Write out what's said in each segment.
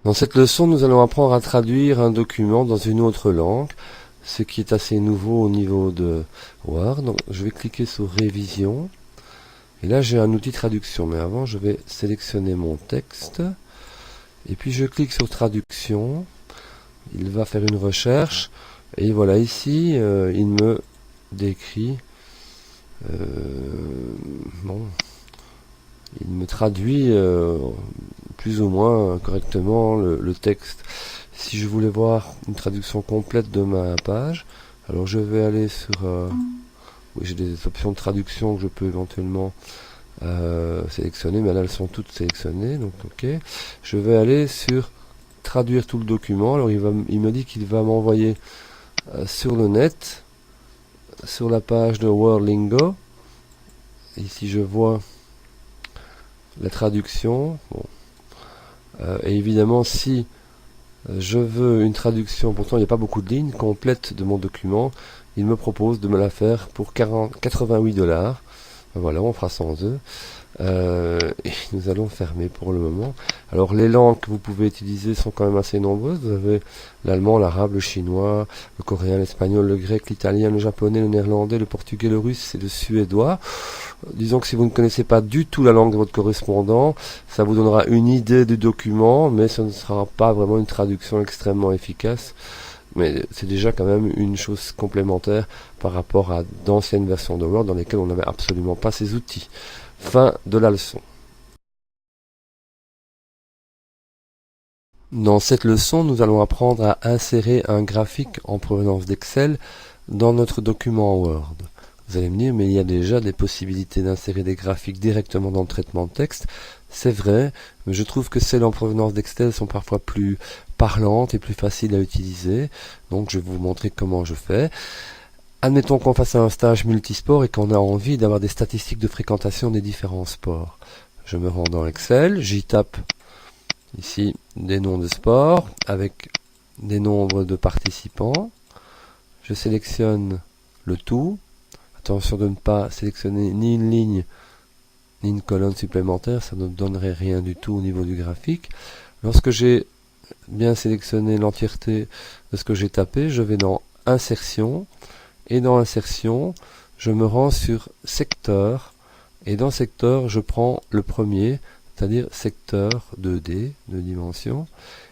Dans cette leçon, nous allons apprendre à traduire un document dans une autre langue, ce qui est assez nouveau au niveau de Word. Donc, je vais cliquer sur Révision. Et là, j'ai un outil traduction. Mais avant, je vais sélectionner mon texte. Et puis, je clique sur Traduction. Il va faire une recherche. Et voilà, ici, il me décrit... bon, il me traduit plus ou moins correctement le texte. Si je voulais voir une traduction complète de ma page, alors je vais aller sur... oui, j'ai des options de traduction que je peux éventuellement sélectionner, mais là elles sont toutes sélectionnées, donc ok. Je vais aller sur traduire tout le document. Alors il me dit qu'il va m'envoyer sur le net, sur la page de Wordlingo. Ici je vois la traduction. Bon. Et évidemment, si je veux une traduction, pourtant il n'y a pas beaucoup de lignes complètes de mon document, il me propose de me la faire pour 88$. Voilà, on fera sans eux. Et nous allons fermer pour le moment. Alors les langues que vous pouvez utiliser sont quand même assez nombreuses. Vous avez l'allemand, l'arabe, le chinois, le coréen, l'espagnol, le grec, l'italien, le japonais, le néerlandais, le portugais, le russe et le suédois. Disons que si vous ne connaissez pas du tout la langue de votre correspondant, ça vous donnera une idée du document, mais ce ne sera pas vraiment une traduction extrêmement efficace. Mais c'est déjà quand même une chose complémentaire par rapport à d'anciennes versions de Word dans lesquelles on n'avait absolument pas ces outils. Fin de la leçon. Dans cette leçon, nous allons apprendre à insérer un graphique en provenance d'Excel dans notre document Word. Vous allez me dire, mais il y a déjà des possibilités d'insérer des graphiques directement dans le traitement de texte. C'est vrai, mais je trouve que celles en provenance d'Excel sont parfois plus parlantes et plus faciles à utiliser. Donc je vais vous montrer comment je fais. Admettons qu'on fasse un stage multisport et qu'on a envie d'avoir des statistiques de fréquentation des différents sports. Je me rends dans Excel, j'y tape ici des noms de sports avec des nombres de participants. Je sélectionne le tout. Attention de ne pas sélectionner ni une ligne ni une colonne supplémentaire, ça ne donnerait rien du tout au niveau du graphique. Lorsque j'ai bien sélectionné l'entièreté de ce que j'ai tapé, je vais dans Insertion, et dans Insertion, je me rends sur Secteur, et dans Secteur, je prends le premier, c'est-à-dire secteur 2D, de dimension,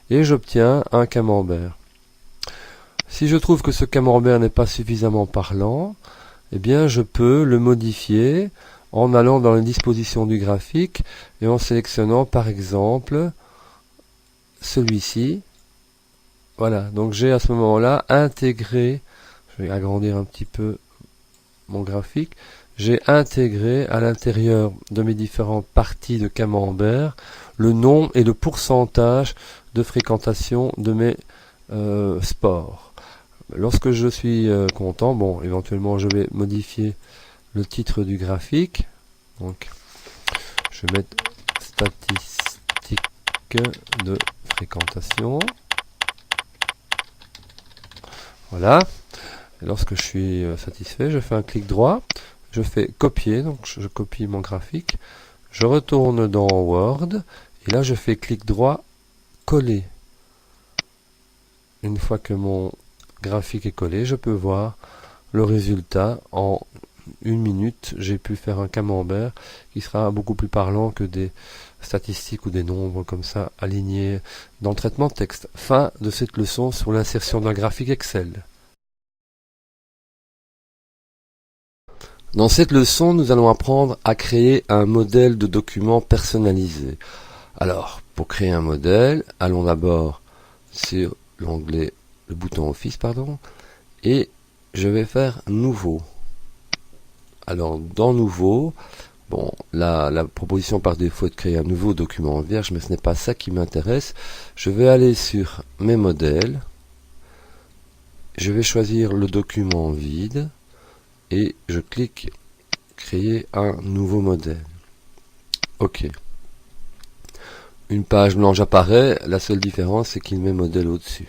et j'obtiens un camembert. Si je trouve que ce camembert n'est pas suffisamment parlant, eh bien je peux le modifier en allant dans les dispositions du graphique et en sélectionnant par exemple celui-ci. Voilà, donc j'ai à ce moment-là intégré, je vais agrandir un petit peu mon graphique, j'ai intégré à l'intérieur de mes différentes parties de camembert le nom et le pourcentage de fréquentation de mes sports. Lorsque je suis content, bon, éventuellement je vais modifier le titre du graphique. Donc, je vais mettre statistiques de fréquentation. Voilà. Et lorsque je suis satisfait, je fais un clic droit. Je fais copier, donc je copie mon graphique. Je retourne dans Word. Et là, je fais clic droit, coller. Une fois que mon graphique est collé, je peux voir le résultat. En 1 minute, j'ai pu faire un camembert qui sera beaucoup plus parlant que des statistiques ou des nombres comme ça alignés dans le traitement de texte. Fin de cette leçon sur l'insertion d'un graphique Excel. Dans cette leçon, nous allons apprendre à créer un modèle de document personnalisé. Alors, pour créer un modèle, allons d'abord sur l'onglet, le bouton Office, pardon, et je vais faire Nouveau. Alors, dans Nouveau, bon, la proposition par défaut est de créer un nouveau document vierge, mais ce n'est pas ça qui m'intéresse. Je vais aller sur Mes modèles, je vais choisir le document vide, et je clique Créer un nouveau modèle. OK. Une page blanche apparaît, la seule différence c'est qu'il met modèle au-dessus.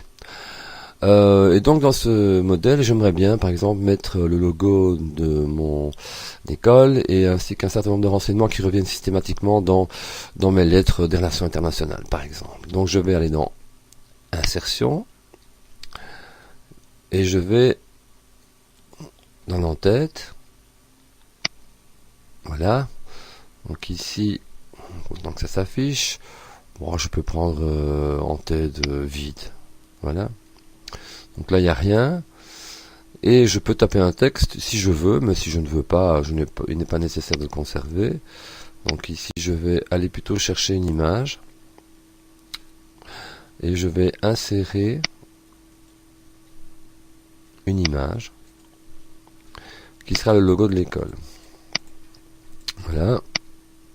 Et donc dans ce modèle, j'aimerais bien par exemple mettre le logo de mon école et ainsi qu'un certain nombre de renseignements qui reviennent systématiquement dans mes lettres des relations internationales par exemple. Donc je vais aller dans Insertion et je vais dans l'entête. Voilà. Donc ici, donc ça s'affiche. Bon, je peux prendre en tête vide. Voilà. Donc là, il n'y a rien. Et je peux taper un texte si je veux, mais si je ne veux pas, il n'est pas nécessaire de le conserver. Donc ici, je vais aller plutôt chercher une image. Et je vais insérer une image qui sera le logo de l'école. Voilà.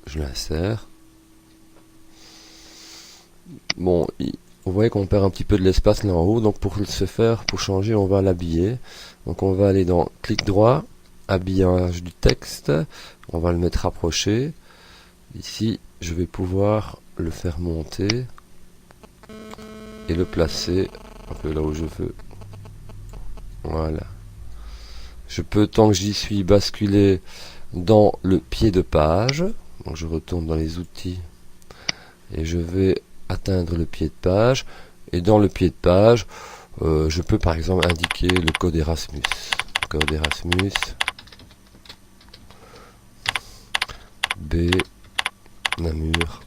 Je l'insère. Bon, vous voyez qu'on perd un petit peu de l'espace là en haut, donc pour ce faire, pour changer, on va l'habiller. Donc on va aller dans clic droit, habillage du texte, on va le mettre rapproché. Ici, je vais pouvoir le faire monter et le placer un peu là où je veux. Voilà. Je peux, tant que j'y suis, basculer dans le pied de page. Donc je retourne dans les outils et je vais atteindre le pied de page, et dans le pied de page je peux par exemple indiquer le code Erasmus, B Namur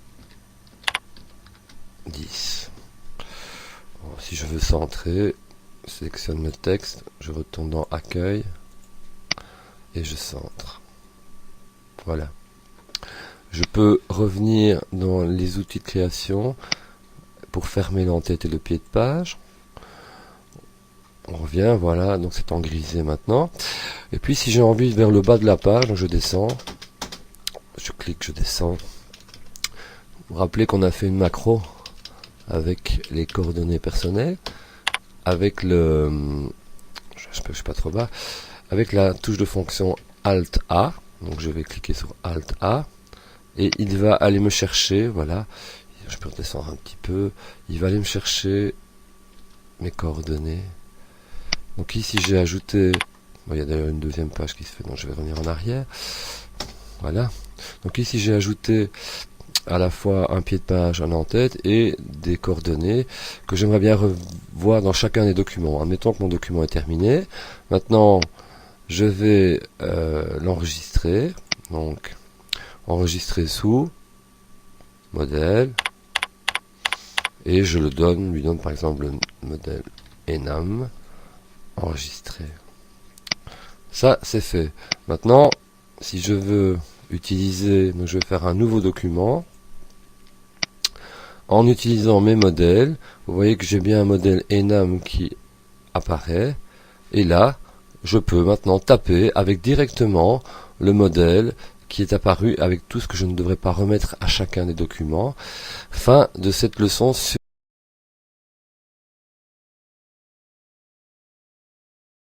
10. Bon, si je veux centrer, je sélectionne le texte, je retourne dans accueil et je centre. Voilà. Je peux revenir dans les outils de création pour fermer l'entête et le pied de page. On revient, voilà, donc c'est en grisé maintenant. Et puis si j'ai envie vers le bas de la page, donc je descends. Je clique, je descends. Vous vous rappelez qu'on a fait une macro avec les coordonnées personnelles, avec le... je suis pas trop bas, avec la touche de fonction Alt A. Donc je vais cliquer sur Alt A. Et il va aller me chercher, voilà, je peux redescendre un petit peu, il va aller me chercher mes coordonnées. Donc ici j'ai ajouté, bon, il y a d'ailleurs une deuxième page qui se fait, donc je vais revenir en arrière. Voilà, donc ici j'ai ajouté à la fois un pied de page, un en-tête et des coordonnées que j'aimerais bien revoir dans chacun des documents. Admettons que mon document est terminé, maintenant je vais l'enregistrer, donc enregistrer sous modèle et je lui donne par exemple le modèle enam enregistré. Ça c'est fait. Maintenant si je veux utiliser, donc je vais faire un nouveau document en utilisant mes modèles. Vous voyez que j'ai bien un modèle enam qui apparaît et là je peux maintenant taper avec directement le modèle qui est apparu avec tout ce que je ne devrais pas remettre à chacun des documents. Fin de cette leçon sur